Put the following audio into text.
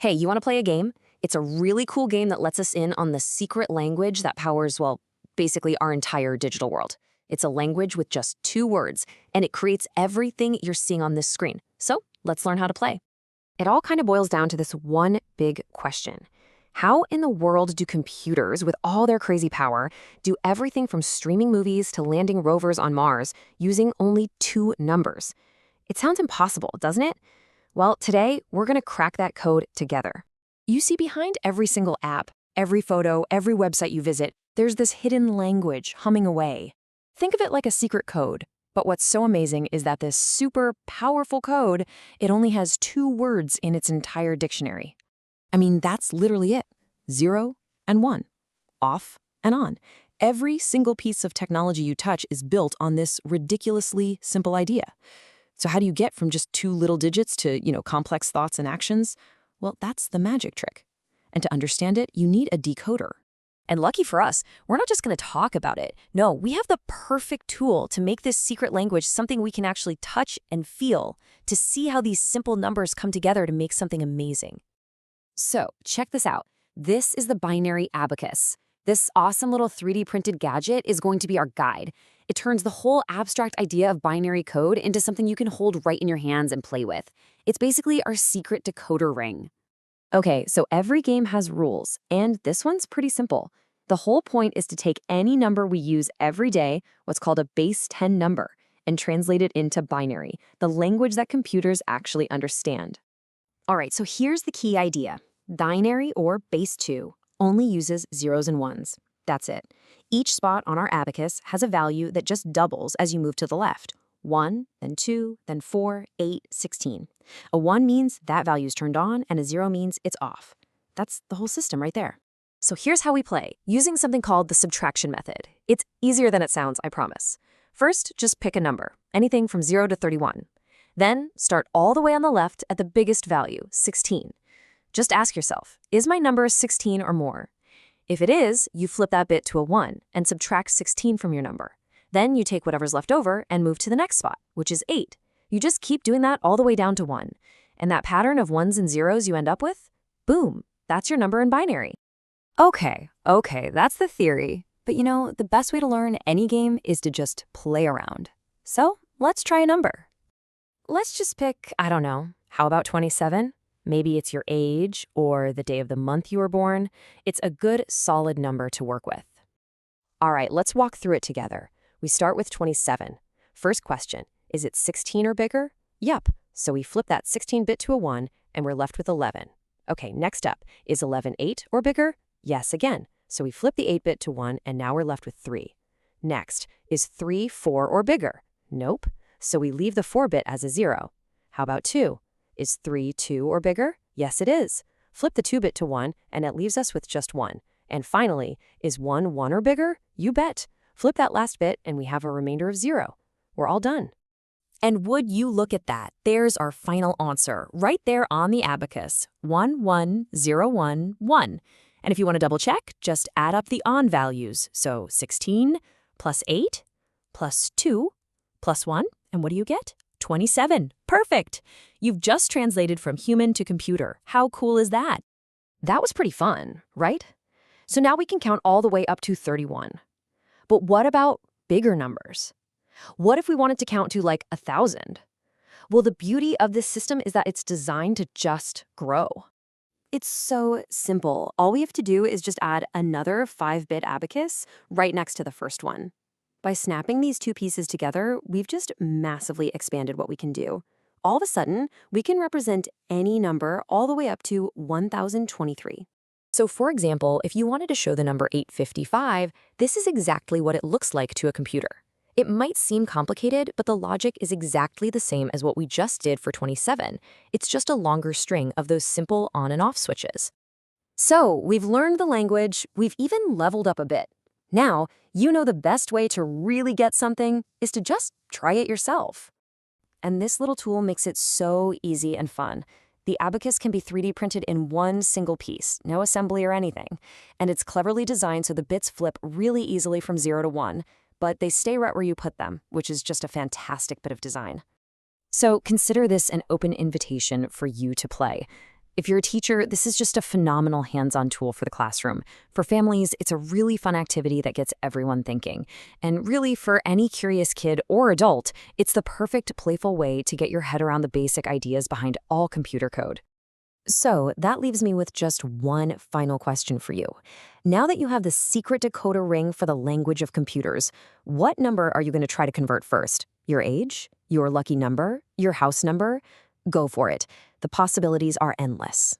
Hey, you want to play a game? It's a really cool game that lets us in on the secret language that powers, well, basically our entire digital world. It's a language with just 2 words, and it creates everything you're seeing on this screen. So let's learn how to play. It all kind of boils down to this one big question. How in the world do computers, with all their crazy power, do everything from streaming movies to landing rovers on Mars using only 2 numbers? It sounds impossible, doesn't it? Well, today, we're going to crack that code together. You see, behind every single app, every photo, every website you visit, there's this hidden language humming away. Think of it like a secret code. But what's so amazing is that this super powerful code, it only has 2 words in its entire dictionary. I mean, that's literally it. 0 and 1. Off and on. Every single piece of technology you touch is built on this ridiculously simple idea. So how do you get from just 2 little digits to, complex thoughts and actions? Well, that's the magic trick. And to understand it, you need a decoder. And lucky for us, we're not just going to talk about it. No, we have the perfect tool to make this secret language something we can actually touch and feel, to see how these simple numbers come together to make something amazing. So, check this out. This is the binary abacus. This awesome little 3D printed gadget is going to be our guide. It turns the whole abstract idea of binary code into something you can hold right in your hands and play with. It's basically our secret decoder ring. Okay, so every game has rules, and this one's pretty simple. The whole point is to take any number we use every day, what's called a base 10 number, and translate it into binary, the language that computers actually understand. All right, so here's the key idea. Binary, or base 2, only uses zeros and ones. That's it. Each spot on our abacus has a value that just doubles as you move to the left. 1, then 2, then 4, 8, 16. A 1 means that value's turned on, and a 0 means it's off. That's the whole system right there. So here's how we play, using something called the subtraction method. It's easier than it sounds, I promise. First, just pick a number, anything from 0 to 31. Then, start all the way on the left at the biggest value, 16. Just ask yourself, is my number 16 or more? If it is, you flip that bit to a 1 and subtract 16 from your number. Then you take whatever's left over and move to the next spot, which is 8. You just keep doing that all the way down to 1. And that pattern of 1s and 0s you end up with? Boom, that's your number in binary. Okay, that's the theory. But the best way to learn any game is to just play around. So let's try a number. Let's just pick, I don't know, how about 27? Maybe it's your age or the day of the month you were born. It's a good, solid number to work with. All right, let's walk through it together. We start with 27. First question, is it 16 or bigger? Yup, so we flip that 16-bit to a 1, and we're left with 11. Okay, next up, is 11 8 or bigger? Yes, again, so we flip the 8-bit to 1, and now we're left with 3. Next, is 3 4 or bigger? Nope, so we leave the 4-bit as a 0. How about 2? Is 3 2 or bigger? Yes, it is. Flip the 2-bit to 1, and it leaves us with just 1. And finally, is 1 1 or bigger? You bet. Flip that last bit, and we have a remainder of 0. We're all done. And would you look at that? There's our final answer, right there on the abacus. 1 1 0 1 1. And if you want to double check, just add up the on values. So 16 plus 8 plus 2 plus 1, and what do you get? 27. Perfect. You've just translated from human to computer. How cool is that? That was pretty fun, right? So now we can count all the way up to 31. But what about bigger numbers? What if we wanted to count to like 1,000? Well, the beauty of this system is that it's designed to just grow. It's so simple. All we have to do is just add another 5-bit abacus right next to the first one. By snapping these 2 pieces together, we've just massively expanded what we can do. All of a sudden, we can represent any number all the way up to 1,023. So for example, if you wanted to show the number 855, this is exactly what it looks like to a computer. It might seem complicated, but the logic is exactly the same as what we just did for 27. It's just a longer string of those simple on and off switches. So we've learned the language, we've even leveled up a bit. Now, you know the best way to really get something is to just try it yourself. And this little tool makes it so easy and fun. The abacus can be 3D printed in one single piece, no assembly or anything. And it's cleverly designed so the bits flip really easily from 0 to 1, but they stay right where you put them, which is just a fantastic bit of design. So consider this an open invitation for you to play. If you're a teacher, this is just a phenomenal hands-on tool for the classroom. For families, it's a really fun activity that gets everyone thinking. And really, for any curious kid or adult, it's the perfect playful way to get your head around the basic ideas behind all computer code. So that leaves me with just one final question for you. Now that you have the secret decoder ring for the language of computers, what number are you going to try to convert first? Your age? Your lucky number? Your house number? Go for it. The possibilities are endless.